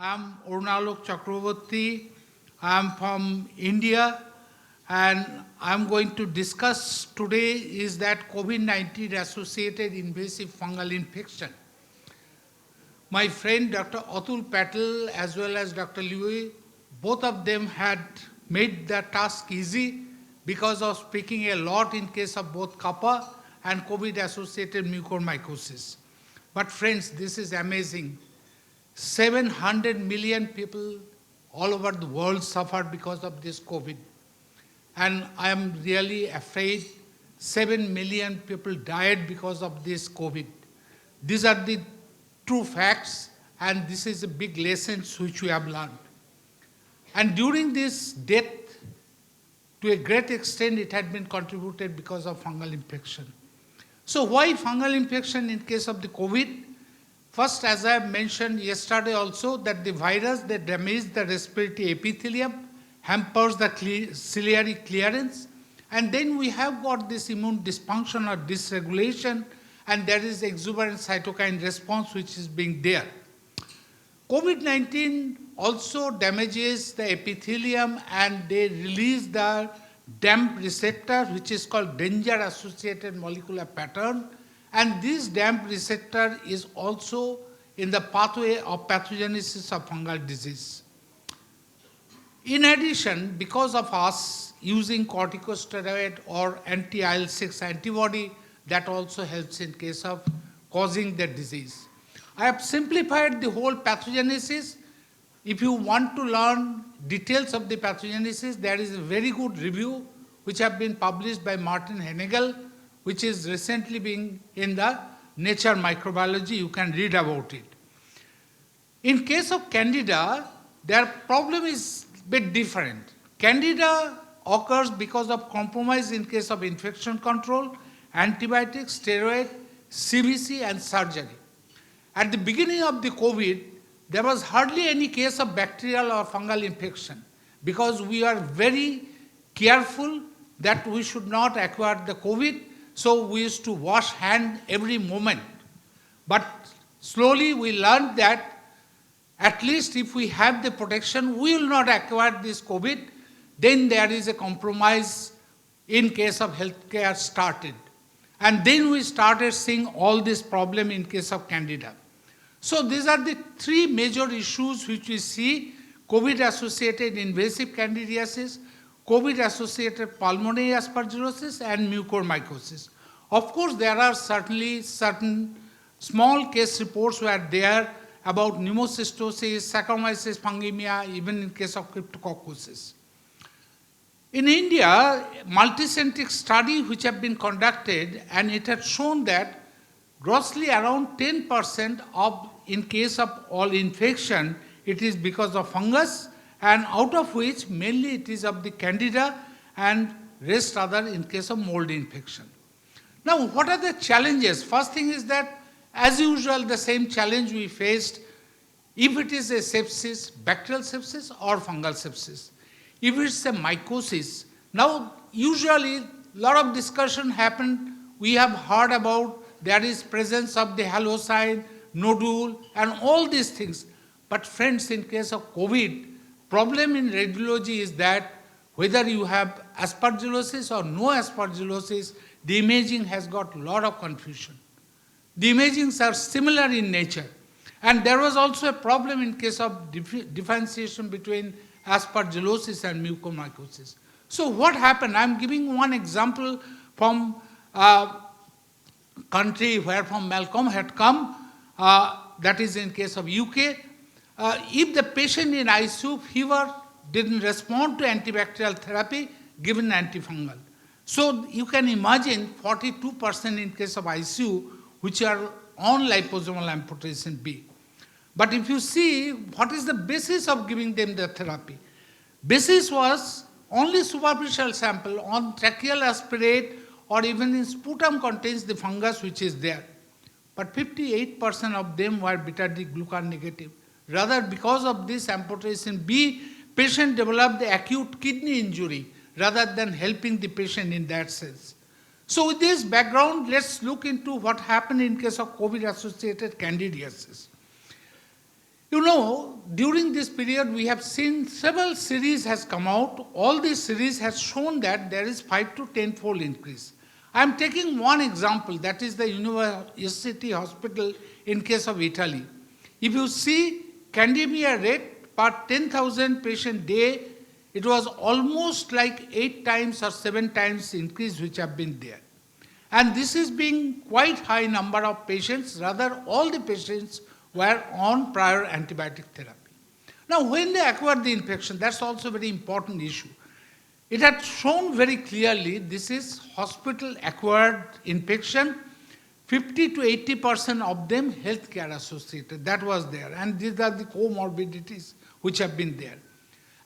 I'm Arunaloke Chakrabarti. I'm from India, and I'm going to discuss today is that COVID-19 associated invasive fungal infection. My friend Dr. Atul Patel as well as Dr. Liu, both of them had made the task easy because of speaking a lot in case of both kappa and COVID-associated mucormycosis. But friends, this is amazing. 700 million people all over the world suffered because of this COVID. And I am really afraid 7 million people died because of this COVID. These are the true facts, and this is a big lesson which we have learned. And during this death, to a great extent, it had been contributed because of fungal infection. So why fungal infection in case of the COVID? First, as I mentioned yesterday also, that the virus that damages the respiratory epithelium, hampers the ciliary clearance, and then we have got this immune dysfunction or dysregulation, and there is exuberant cytokine response which is being there. COVID-19 also damages the epithelium and they release the DAMP receptor, which is called danger-associated molecular pattern, and this DAMP receptor is also in the pathway of pathogenesis of fungal disease. In addition, because of us using corticosteroid or anti-IL-6 antibody, that also helps in case of causing the disease. I have simplified the whole pathogenesis. If you want to learn details of the pathogenesis, there is a very good review which have been published by Martin Henegel, which is recently being in the Nature Microbiology. You can read about it. In case of Candida, their problem is a bit different. Candida occurs because of compromise in case of infection control, antibiotics, steroid, CBC, and surgery. At the beginning of the COVID, there was hardly any case of bacterial or fungal infection because we are very careful that we should not acquire the COVID. So we used to wash hand every moment. But slowly we learned that at least if we have the protection, we will not acquire this COVID. Then there is a compromise in case of healthcare started. And then we started seeing all this problem in case of Candida. So these are the three major issues which we see: COVID-associated invasive candidiasis, COVID-associated pulmonary aspergillosis, and mucormycosis. Of course, there are certainly certain small case reports were there about pneumocystosis, Saccharomyces fungemia, even in case of cryptococcosis. In India, multicentric study which have been conducted, and it had shown that grossly around 10% of, in case of all infection, it is because of fungus, and out of which mainly it is of the Candida and rest other in case of mold infection. Now, what are the challenges? First thing is that, as usual, the same challenge we faced if it is a sepsis, bacterial sepsis or fungal sepsis. If it's a mycosis, now usually a lot of discussion happened. We have heard about there is presence of the halocine, nodule, and all these things. But friends, in case of COVID, problem in radiology is that whether you have aspergillosis or no aspergillosis, the imaging has got a lot of confusion. The imagings are similar in nature. And there was also a problem in case of differentiation between aspergillosis and mucormycosis. So what happened? I'm giving one example from country where from Malcolm had come, that is in case of UK. If the patient in ICU fever didn't respond to antibacterial therapy, given antifungal. So you can imagine 42% in case of ICU which are on liposomal amphotericin B. But if you see what is the basis of giving them the therapy, basis was only superficial sample on tracheal aspirate or even in sputum contains the fungus which is there. But 58% of them were beta-D glucan negative. Rather, because of this amphotericin B, patient developed the acute kidney injury rather than helping the patient in that sense. So with this background, let's look into what happened in case of COVID-associated candidiasis. You know, during this period, we have seen several series has come out. All these series has shown that there is 5 to 10-fold increase. I am taking one example, that is the University Hospital in case of Italy. If you see candemia rate per 10,000 patient day, it was almost like 8 times or 7 times increase which have been there. And this is being quite high number of patients, rather all the patients were on prior antibiotic therapy. Now when they acquired the infection, that's also a very important issue. It had shown very clearly this is hospital acquired infection, 50 to 80% of them healthcare associated, that was there. And these are the comorbidities which have been there.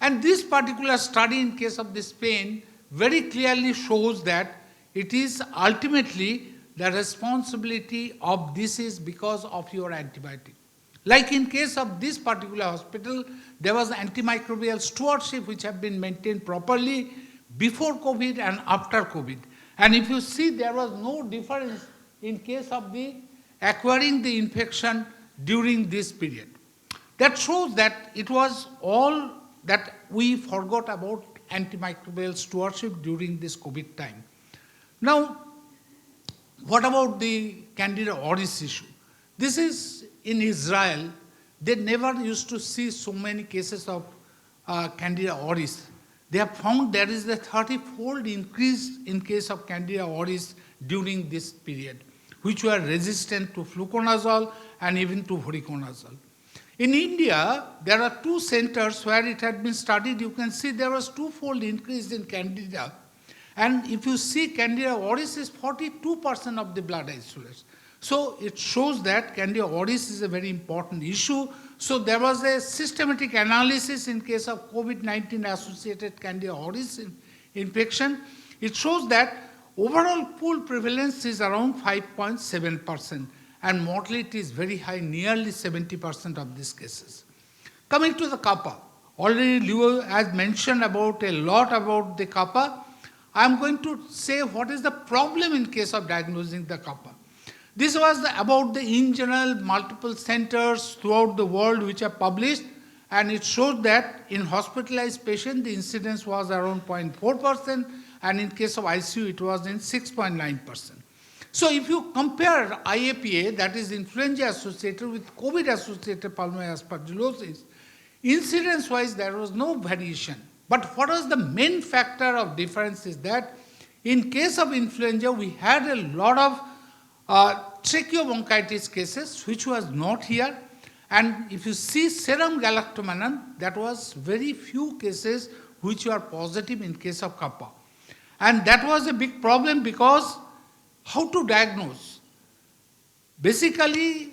And this particular study in case of this pain very clearly shows that it is ultimately the responsibility of this is because of your antibiotic. Like in case of this particular hospital, there was antimicrobial stewardship which have been maintained properly before COVID and after COVID. And if you see, there was no difference in case of the acquiring the infection during this period. That shows that it was all that we forgot about antimicrobial stewardship during this COVID time. Now, what about the Candida auris issue? This is in Israel. They never used to see so many cases of Candida auris. They have found there is a 30-fold increase in case of Candida auris during this period, which were resistant to fluconazole and even to voriconazole. In India, there are 2 centers where it had been studied. You can see there was 2-fold increase in Candida. And if you see, Candida auris is 42% of the blood isolates. So it shows that Candida auris is a very important issue. So there was a systematic analysis in case of COVID-19-associated Candida auris infection. It shows that overall pool prevalence is around 5.7%. And mortality is very high, nearly 70% of these cases. Coming to the kappa, already Leo has mentioned about a lot about the kappa. I am going to say what is the problem in case of diagnosing the kappa. This was about the in general multiple centers throughout the world which are published, and it showed that in hospitalized patients the incidence was around 0.4%, and in case of ICU it was in 6.9%. So if you compare IAPA, that is influenza associated with COVID associated pulmonary aspergillosis, incidence wise there was no variation. But what was the main factor of difference is that in case of influenza we had a lot of tracheobronchitis cases which was not here, and if you see serum galactomannan, that was very few cases which were positive in case of kappa. And that was a big problem because how to diagnose? Basically,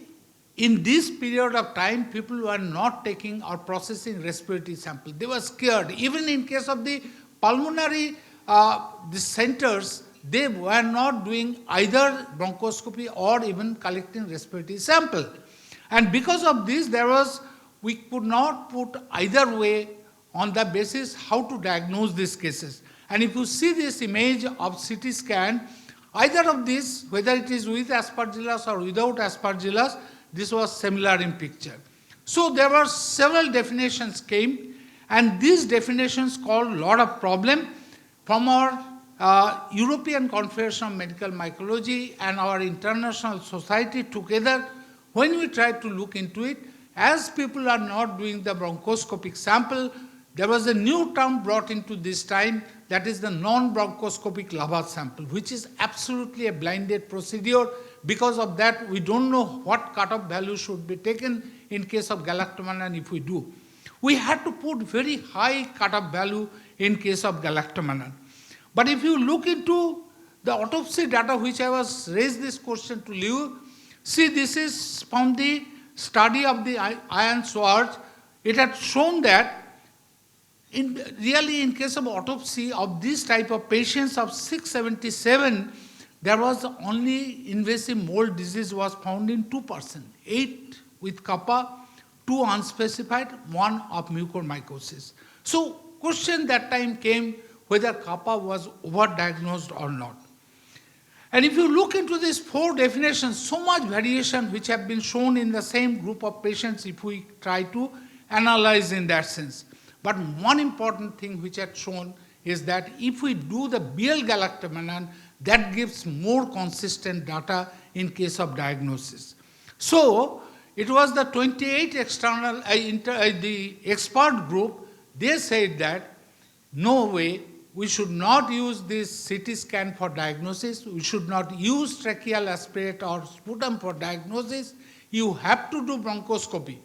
in this period of time, people were not taking or processing respiratory sample. They were scared. Even in case of the pulmonary the centers, they were not doing either bronchoscopy or even collecting respiratory sample. And because of this, we could not put either way on the basis how to diagnose these cases. And if you see this image of CT scan, either of these, whether it is with aspergillus or without aspergillus, this was similar in picture. So there were several definitions came, and these definitions caused a lot of problem from our European Confederation of Medical Mycology and our international society together. When we tried to look into it, as people are not doing the bronchoscopic sample, there was a new term brought into this time, that is the non-bronchoscopic lavage sample, which is absolutely a blinded procedure. Because of that, we don't know what cutoff value should be taken in case of galactomannan if we do. We had to put very high cutoff value in case of galactomannan. But if you look into the autopsy data, which I was raised this question to Liu, see, this is from the study of the iron swords. It had shown that really in case of autopsy of this type of patients of 677, there was only invasive mold disease was found in 2%, 8 with kappa, 2 unspecified, 1 of mucormycosis. So question that time came whether kappa was overdiagnosed or not. And if you look into these 4 definitions, so much variation which have been shown in the same group of patients if we try to analyze in that sense. But one important thing which had shown is that if we do the BL galactomannan, that gives more consistent data in case of diagnosis. So, it was the 28 external, the expert group, they said that no way, we should not use this CT scan for diagnosis, we should not use tracheal aspirate or sputum for diagnosis, you have to do bronchoscopy.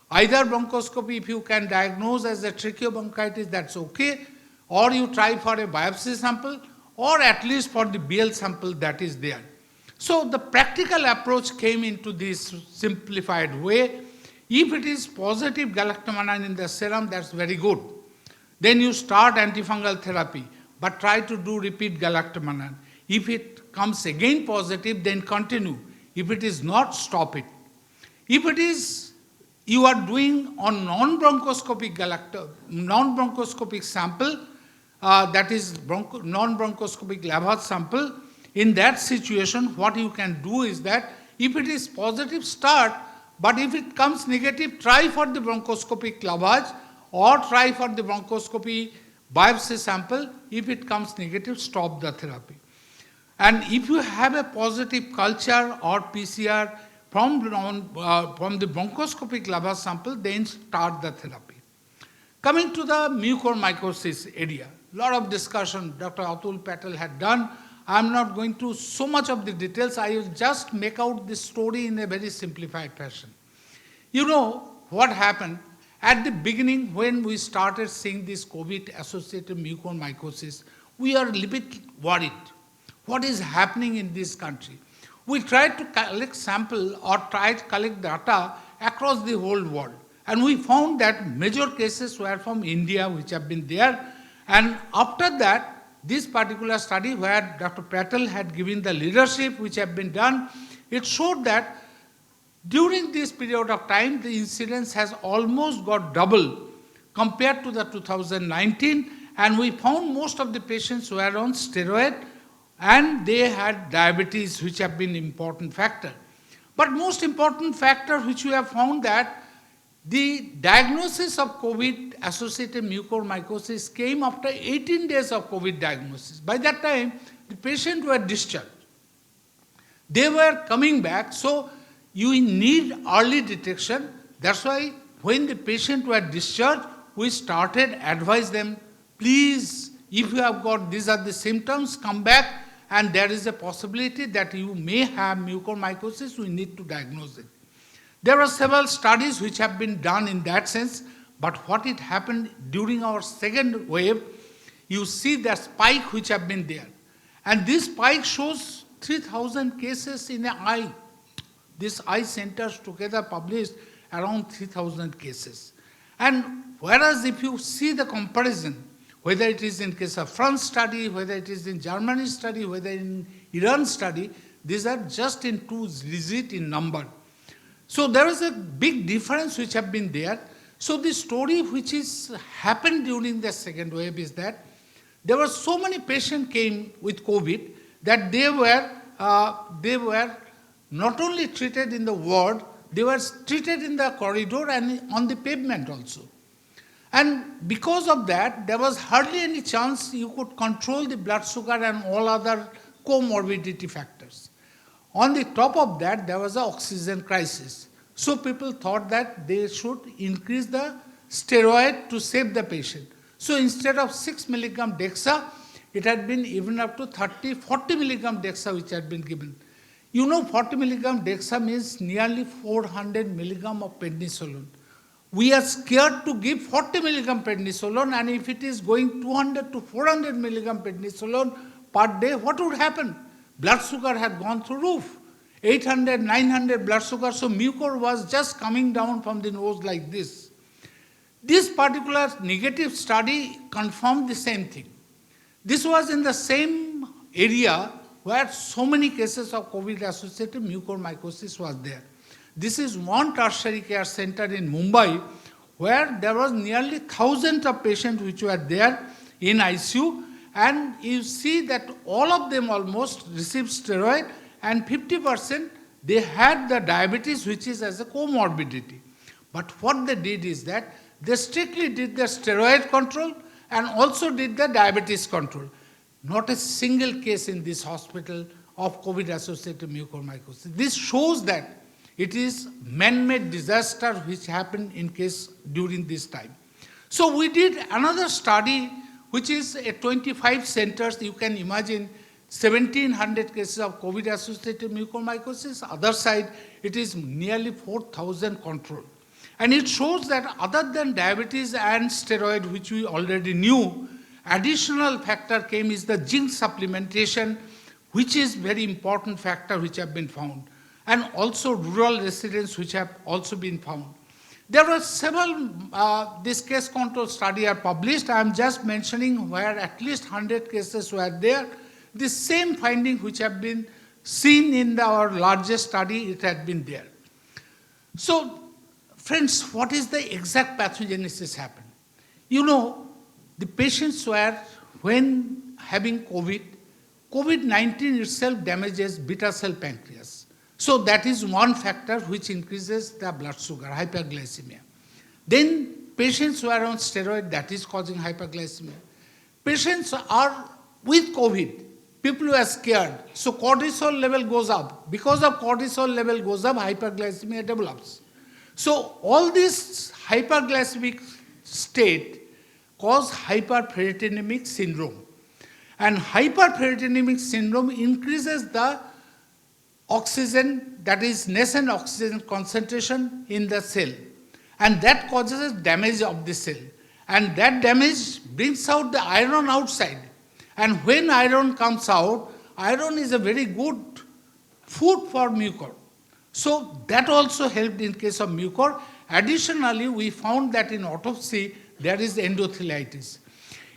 Either bronchoscopy, if you can diagnose as a tracheobronchitis, that's okay, or you try for a biopsy sample, or at least for the BL sample that is there. So the practical approach came into this simplified way. If it is positive galactomannan in the serum, that's very good. Then you start antifungal therapy, but try to do repeat galactomannan. If it comes again positive, then continue. If it is not, stop it. If it is you are doing on non-bronchoscopic sample, that is non-bronchoscopic Lavage sample, in that situation, what you can do is that if it is positive, start, but if it comes negative, try for the bronchoscopic lavage or try for the bronchoscopy biopsy sample. If it comes negative, stop the therapy. And if you have a positive culture or PCR from the bronchoscopic lavage sample, then start the therapy. Coming to the mucormycosis area, lot of discussion Dr. Atul Patel had done. I am not going to so much of the details. I will just make out this story in a very simplified fashion. You know what happened at the beginning when we started seeing this COVID-associated mucormycosis, we are a little bit worried. What is happening in this country? We tried to collect sample or tried to collect data across the whole world. And we found that major cases were from India, which have been there. And after that, this particular study where Dr. Patel had given the leadership which have been done, it showed that during this period of time, the incidence has almost got double compared to the 2019, and we found most of the patients were on steroid and they had diabetes, which have been important factor. But most important factor which we have found that the diagnosis of COVID-associated mucormycosis came after 18 days of COVID diagnosis. By that time, the patients were discharged. They were coming back, so you need early detection. That's why when the patient were discharged, we started advise them, please, if you have got these are the symptoms, come back, and there is a possibility that you may have mucormycosis, we need to diagnose it. There are several studies which have been done in that sense, but what it happened during our second wave, you see the spike which have been there. And this spike shows 3,000 cases in an eye. These eye centers together published around 3,000 cases. And whereas if you see the comparison, whether it is in case of France study, whether it is in Germany study, whether in Iran study, these are just in 2 digits in number. So there is a big difference which have been there. So the story which is happened during the second wave is that there were so many patients came with COVID that they were not only treated in the ward, they were treated in the corridor and on the pavement also. And because of that, there was hardly any chance you could control the blood sugar and all other comorbidity factors. On the top of that, there was an oxygen crisis. So people thought that they should increase the steroid to save the patient. So instead of 6 milligram dexa, it had been even up to 30, 40 milligram dexa which had been given. You know 40 milligram dexa means nearly 400 milligram of prednisolone. We are scared to give 40 milligram prednisolone, and if it is going 200 to 400 milligram prednisolone per day, what would happen? Blood sugar had gone through roof. 800, 900 blood sugar, so mucor was just coming down from the nose like this. This particular negative study confirmed the same thing. This was in the same area where so many cases of COVID-associated mucormycosis was there. This is one tertiary care center in Mumbai where there was nearly thousands of patients which were there in ICU, and you see that all of them almost received steroid, and 50% they had the diabetes, which is as a comorbidity. But what they did is that they strictly did the steroid control and also did the diabetes control. Not a single case in this hospital of COVID-associated mucormycosis. This shows that it is man-made disaster which happened in case during this time. So we did another study, which is at 25 centers. You can imagine 1,700 cases of COVID-associated mucormycosis. Other side, it is nearly 4,000 control. And it shows that other than diabetes and steroid, which we already knew, additional factor came is the zinc supplementation, which is very important factor which have been found, and also rural residents which have also been found. There were several, this case control study are published. I am just mentioning where at least 100 cases were there. The same finding which have been seen in our largest study, it had been there. So, friends, what is the exact pathogenesis happen? You know, the patients were, when having COVID-19 itself damages beta cell pancreas. So that is one factor which increases the blood sugar, hyperglycemia. Then patients who are on steroid, that is causing hyperglycemia. Patients are with COVID, people who are scared, so cortisol level goes up. Because of cortisol level goes up, hyperglycemia develops. So all this hyperglycemic state cause hyperferritinemic syndrome. And hyperferritinemic syndrome increases the oxygen, that is nascent oxygen concentration in the cell. And that causes damage of the cell. And that damage brings out the iron outside. And when iron comes out, iron is a very good food for mucor. So that also helped in case of mucor. Additionally, we found that in autopsy, there is endotheliitis.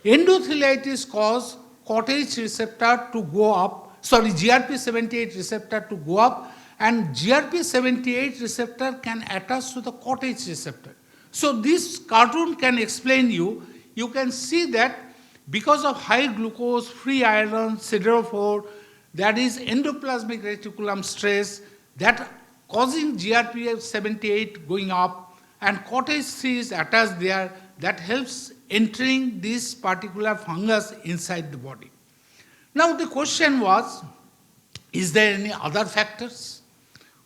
Endotheliitis causes cottage receptor to go up, GRP78 receptor to go up, and GRP78 receptor can attach to the cottage receptor. So this cartoon can explain you can see that because of high glucose, free iron, siderophore, that is endoplasmic reticulum stress, that causing GRP78 going up, and cottage C is attached there, that helps entering this particular fungus inside the body. Now the question was, is there any other factors?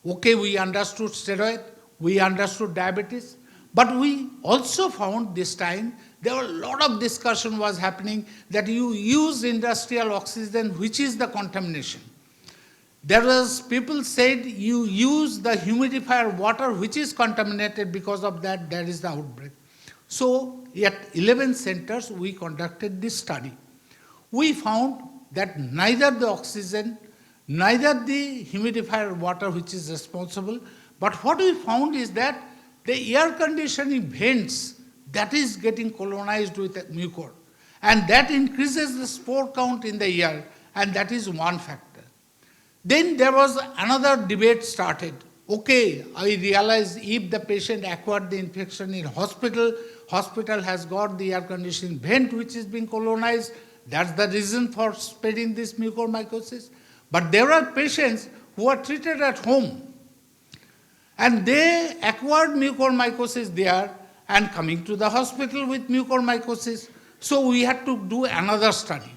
Okay, we understood steroid, we understood diabetes, but we also found this time there were a lot of discussion was happening that you use industrial oxygen, which is the contamination. There was people said you use the humidifier water, which is contaminated, because of that there is the outbreak. So at 11 centers we conducted this study. We found that neither the oxygen, neither the humidifier water which is responsible, but what we found is that the air conditioning vents, that is getting colonized with mucor, and that increases the spore count in the air, and that is one factor. Then there was another debate started. Okay, I realized if the patient acquired the infection in hospital has got the air conditioning vent which is being colonized, that's the reason for spreading this mucormycosis. But there are patients who are treated at home, and they acquired mucormycosis there and coming to the hospital with mucormycosis. So we had to do another study.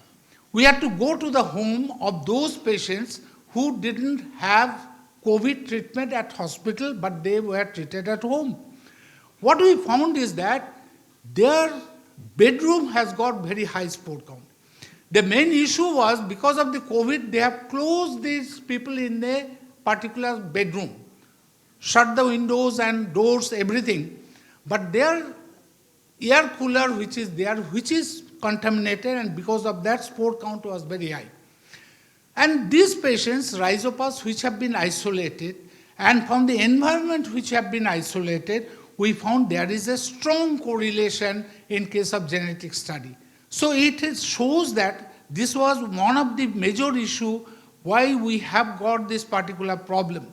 We had to go to the home of those patients who didn't have COVID treatment at hospital, but they were treated at home. What we found is that their bedroom has got very high spore count. The main issue was because of the COVID, they have closed these people in a particular bedroom, shut the windows and doors, everything. But their air cooler which is there, which is contaminated, and because of that spore count was very high. And these patients, rhizopas which have been isolated, and from the environment which have been isolated, we found there is a strong correlation in case of genetic study. So it shows that this was one of the major issues why we have got this particular problem.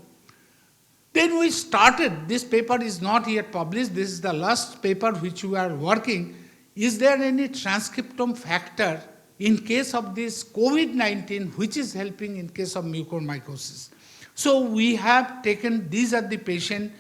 Then we started, this paper is not yet published, this is the last paper which we are working. Is there any transcriptome factor in case of this COVID-19, which is helping in case of mucormycosis. So we have taken, these are the patient,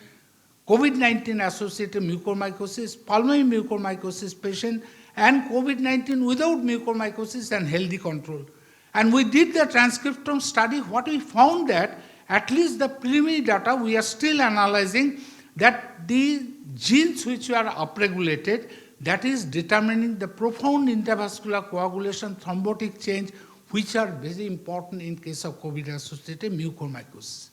COVID-19-associated mucormycosis, pulmonary mucormycosis patient, and COVID-19 without mucormycosis and healthy control. And we did the transcriptome study. What we found that, at least the preliminary data, we are still analyzing that the genes which are upregulated, that is determining the profound intravascular coagulation, thrombotic change, which are very important in case of COVID-associated mucormycosis.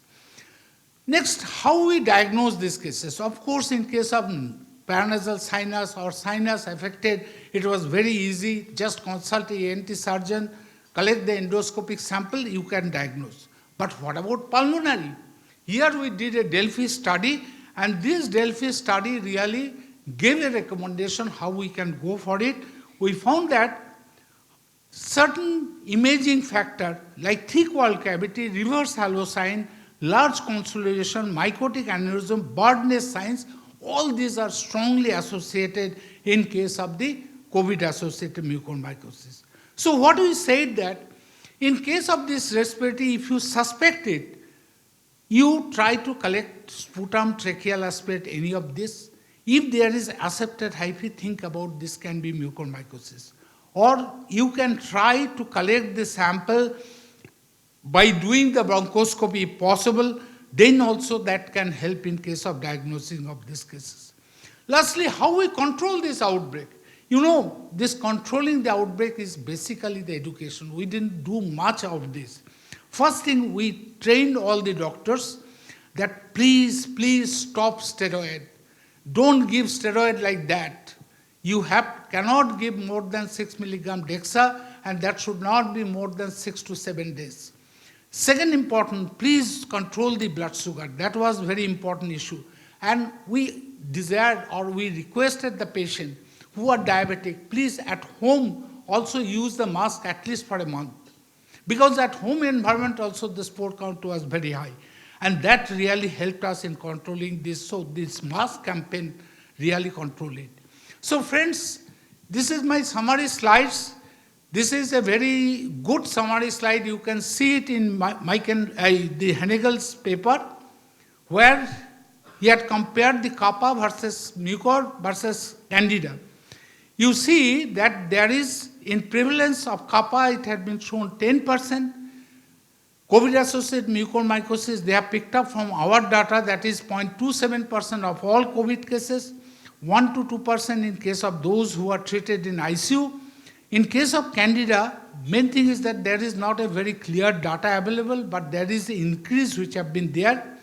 Next, how we diagnose these cases? Of course, in case of paranasal sinus or sinus affected, it was very easy. Just consult a ENT surgeon, collect the endoscopic sample, you can diagnose. But what about pulmonary? Here we did a Delphi study, and this Delphi study really gave a recommendation how we can go for it. We found that certain imaging factor like thick wall cavity, reverse halo sign, large consolidation, mycotic aneurysm, birdnest signs, all these are strongly associated in case of the COVID-associated mucormycosis. So what we said that in case of this respiratory, if you suspect it, you try to collect sputum, tracheal aspirate, any of this. If there is accepted hyphae, think about this can be mucormycosis. Or you can try to collect the sample by doing the bronchoscopy if possible, then also that can help in case of diagnosing of these cases. Lastly, how we control this outbreak? You know, this controlling the outbreak is basically the education. We didn't do much of this. First thing, we trained all the doctors that please stop steroid. Don't give steroid like that. You cannot give more than 6 milligram dexa, and that should not be more than 6 to 7 days. Second important, please control the blood sugar. That was very important issue. And we desired or we requested the patient who are diabetic, please at home also use the mask at least for a month. Because at home environment also the spore count was very high. And that really helped us in controlling this. So this mask campaign really controlled it. So friends, this is my summary slides. This is a very good summary slide. You can see it in the Hennigel's paper, where he had compared the kappa versus mucor versus candida. You see that there is, in prevalence of kappa, it had been shown 10%. COVID-associated mucormycosis, they have picked up from our data, that is 0.27% of all COVID cases, 1 to 2% in case of those who are treated in ICU. In case of candida, main thing is that there is not a very clear data available, but there is an increase which have been there.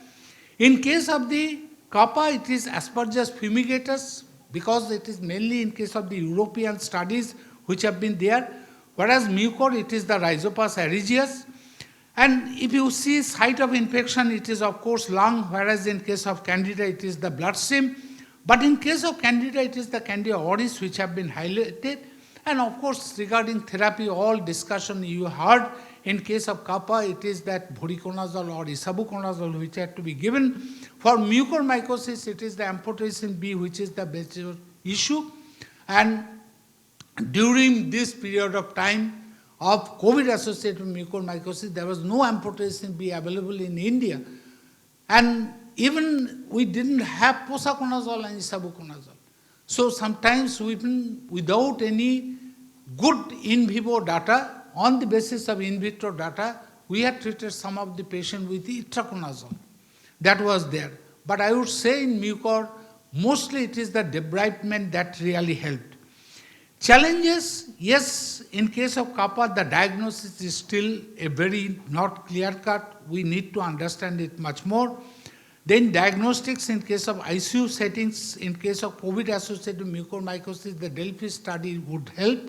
In case of the kappa, it is Aspergillus fumigatus, because it is mainly in case of the European studies which have been there, whereas mucor, it is the Rhizopus aeregeus. And if you see site of infection, it is of course lung, whereas in case of candida, it is the bloodstream. But in case of candida, it is the candida auris which have been highlighted. And of course, regarding therapy, all discussion you heard. In case of kappa, it is that voriconazole or isavuconazole which had to be given. For mucormycosis, it is the amphotericin B which is the major issue. And during this period of time of COVID-associated mucormycosis, there was no amphotericin B available in India. And even we didn't have posaconazole and isavuconazole. So sometimes even without any good in vivo data, on the basis of in vitro data, we had treated some of the patients with itraconazole. That was there. But I would say in mucor, mostly it is the debridement that really helped. Challenges, yes, in case of kappa, the diagnosis is still a very not clear-cut. We need to understand it much more. Then diagnostics in case of ICU settings, in case of COVID-associated mucormycosis, the Delphi study would help.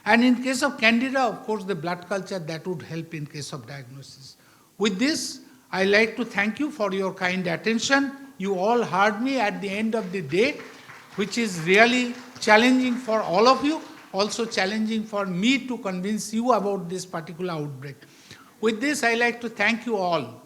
And in case of candida, of course, the blood culture, that would help in case of diagnosis. With this, I like to thank you for your kind attention. You all heard me at the end of the day, which is really challenging for all of you, also challenging for me to convince you about this particular outbreak. With this, I like to thank you all.